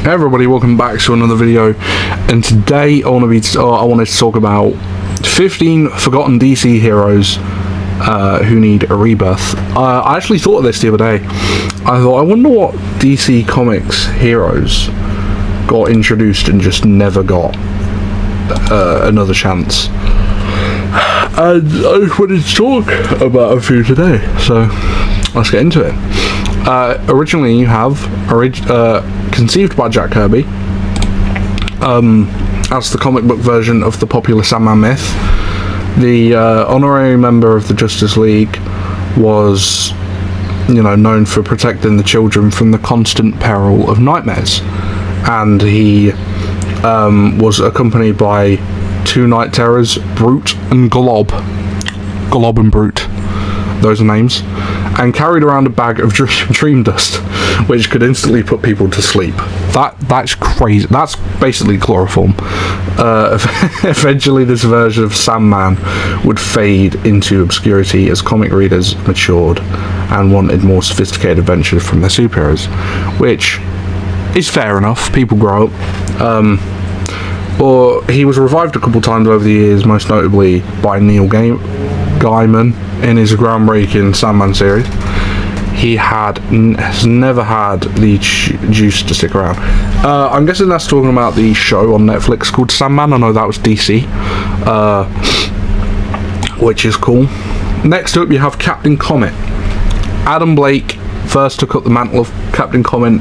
Hey everybody, welcome back to another video, and today I wanted to talk about 15 forgotten DC heroes who need a rebirth. I actually thought of this the other day. I wonder what DC Comics heroes got introduced and just never got another chance. And I just wanted to talk about a few today, so let's get into it. Originally you have conceived by Jack Kirby as the comic book version of the popular Sandman myth. The honorary member of the Justice League was, known for protecting the children from the constant peril of nightmares, and he was accompanied by two Night Terrors, Brute and Glob and Brute, those are names, and carried around a bag of dream dust, which could instantly put people to sleep. That's crazy. That's basically chloroform. Eventually, this version of Sandman would fade into obscurity as comic readers matured and wanted more sophisticated adventures from their superheroes, which is fair enough. People grow up. Or he was revived a couple times over the years, most notably by Neil Gaiman in his groundbreaking Sandman series. He has never had the juice to stick around. I'm guessing that's talking about the show on Netflix called Sandman. I know that was DC, which is cool. Next up, you have Captain Comet. Adam Blake first took up the mantle of Captain Comet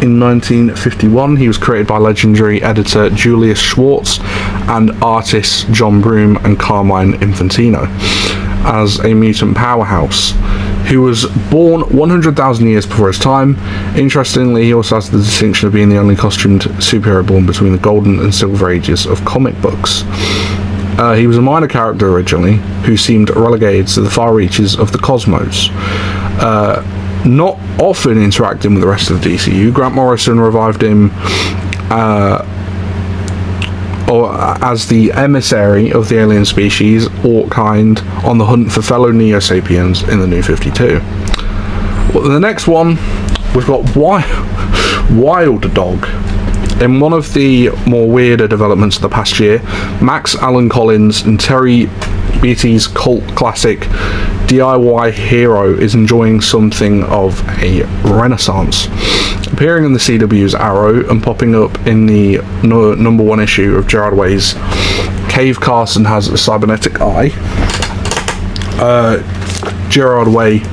in 1951. He was created by legendary editor Julius Schwartz and artists John Broome and Carmine Infantino as a mutant powerhouse who was born 100,000 years before his time. Interestingly, he also has the distinction of being the only costumed superhero born between the golden and silver ages of comic books. He was a minor character originally who seemed relegated to the far reaches of the cosmos. Not often interacting with the rest of the DCU, Grant Morrison revived him as the emissary of the alien species, Orkkind, on the hunt for fellow Neo-Sapiens in the New 52. Well, the next one, we've got Wild Dog. In one of the more weirder developments of the past year, Max Allan Collins and Terry Beatty's cult classic DIY hero is enjoying something of a renaissance. Appearing in the CW's Arrow and popping up in the number one issue of Gerard Way's Cave Carson Has a Cybernetic Eye. Gerard Way,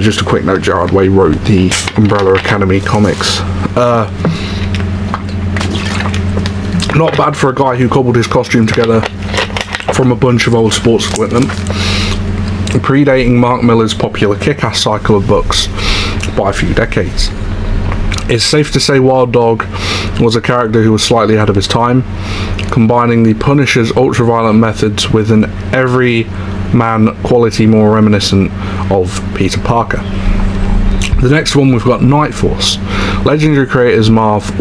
just a quick note, Gerard Way wrote the Umbrella Academy comics. Not bad for a guy who cobbled his costume together from a bunch of old sports equipment. Predating Mark Millar's popular Kick-Ass cycle of books by a few decades. It's safe to say Wild Dog was a character who was slightly ahead of his time, combining the Punisher's ultra-violent methods with an everyman quality more reminiscent of Peter Parker. The next one, we've got Night Force. Legendary creators Marv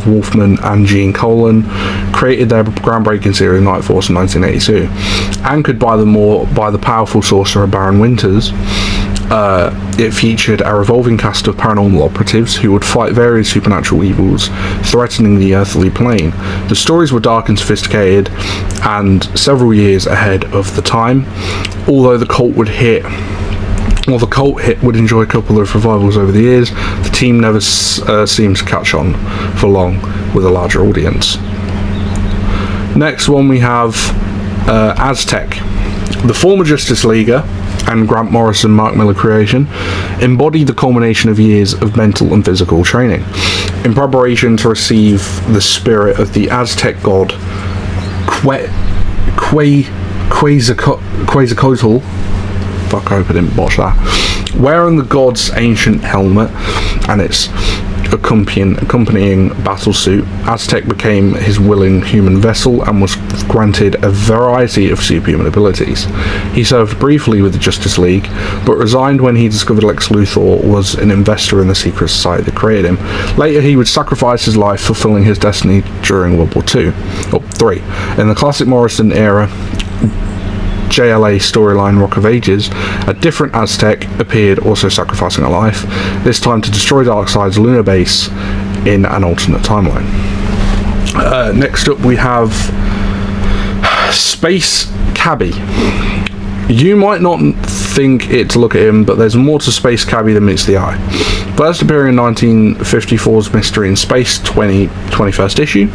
Wolfman and Gene Colan created their groundbreaking series Night Force in 1982. Anchored by the powerful sorcerer Baron Winters, it featured a revolving cast of paranormal operatives who would fight various supernatural evils threatening the earthly plane. The stories were dark and sophisticated and several years ahead of the time, although the cult hit would enjoy a couple of revivals over the years. The team never seemed to catch on for long with a larger audience. Next one, we have Aztec. The former Justice Leaguer and Grant Morrison Mark Millar creation embodied the culmination of years of mental and physical training in preparation to receive the spirit of the Aztec god Quetzalcoatl. Fuck, I hope I didn't botch that. Wearing the god's ancient helmet and its accompanying battle suit, Aztec became his willing human vessel and was granted a variety of superhuman abilities. He served briefly with the Justice League, but resigned when he discovered Lex Luthor was an investor in the secret society that created him. Later, he would sacrifice his life fulfilling his destiny during World War III. In the classic Morrison era, JLA storyline Rock of Ages, a different Aztec appeared, also sacrificing a life, this time to destroy Darkseid's lunar base in an alternate timeline. Next up we have Space Cabby. You might not think it to look at him, but there's more to Space Cabby than meets the eye. First appearing in 1954's Mystery in Space 21st issue,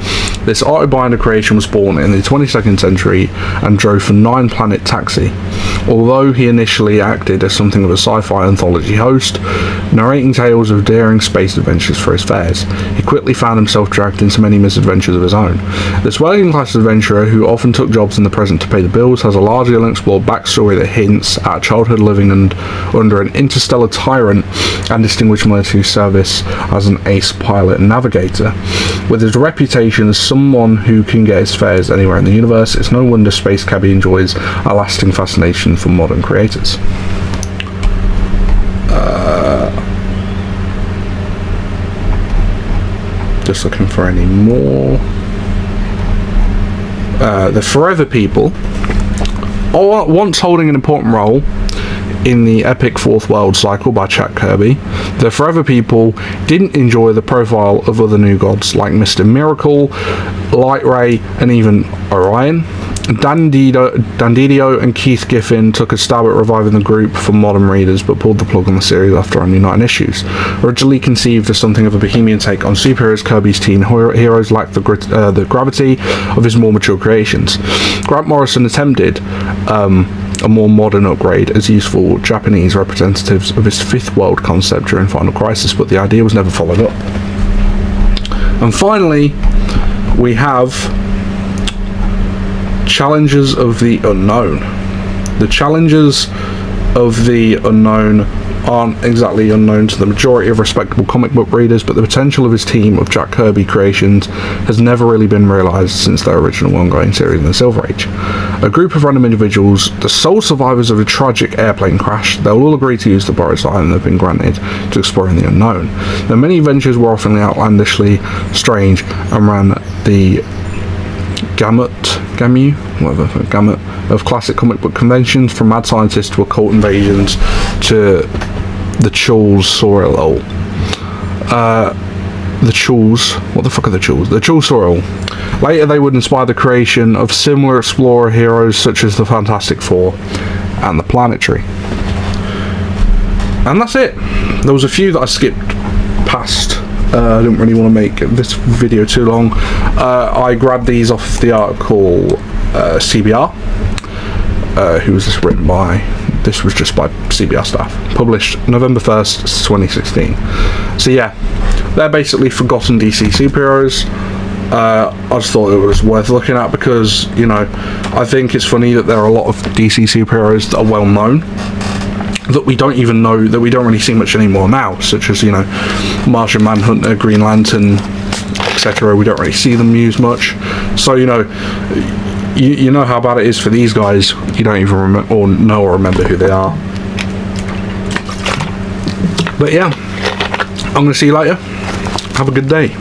this Autobinder creation was born in the 22nd century and drove for 9-planet taxi. Although he initially acted as something of a sci-fi anthology host, narrating tales of daring space adventures for his fares, he quickly found himself dragged into many misadventures of his own. This working-class adventurer, who often took jobs in the present to pay the bills, has a largely unexplored backstory that hints at childhood living under an interstellar tyrant and distinguished military service as an ace pilot and navigator. With his reputation as someone who can get his fares anywhere in the universe, it's no wonder Space Cabby enjoys a lasting fascination for modern creators. Just looking for any more. The Forever People, once holding an important role in the epic Fourth World cycle by Jack Kirby, the Forever People didn't enjoy the profile of other new gods like Mr. Miracle, Light Ray, and even Orion. Dan Didio and Keith Giffen took a stab at reviving the group for modern readers, but pulled the plug on the series after only 9 issues. Originally conceived as something of a bohemian take on superheroes, Kirby's teen heroes lacked the gravity of his more mature creations. Grant Morrison attempted a more modern upgrade as useful Japanese representatives of his Fifth World concept during Final Crisis, but the idea was never followed up. And finally, we have Challengers of the Unknown. The Challengers of the Unknown aren't exactly unknown to the majority of respectable comic book readers, but the potential of his team of Jack Kirby creations has never really been realised since their original ongoing series in the Silver Age. A group of random individuals, the sole survivors of a tragic airplane crash, they'll all agree to use the Boris Island they've been granted to explore in the unknown. Their many adventures were often outlandishly strange and ran the gamut of classic comic book conventions, from mad scientists to occult invasions to the Chul's Sorrel. The Chul's, what the fuck are the Chul's? The Chul's Sorrel. Later they would inspire the creation of similar explorer heroes such as the Fantastic Four and the Planetary. And that's it. There was a few that I skipped past. I didn't really want to make this video too long. I grabbed these off the article CBR, who was this written by? This was just by CBR staff. Published November 1st, 2016. So yeah, they're basically forgotten DC superheroes. I just thought it was worth looking at because, you know, I think it's funny that there are a lot of DC superheroes that are well known that we don't even know, that we don't really see much anymore now, such as, you know, Martian Manhunter, Green Lantern, etc. We don't really see them used much. So, you know, you know how bad it is for these guys. You don't even remember who they are. But yeah, I'm going to see you later. Have a good day.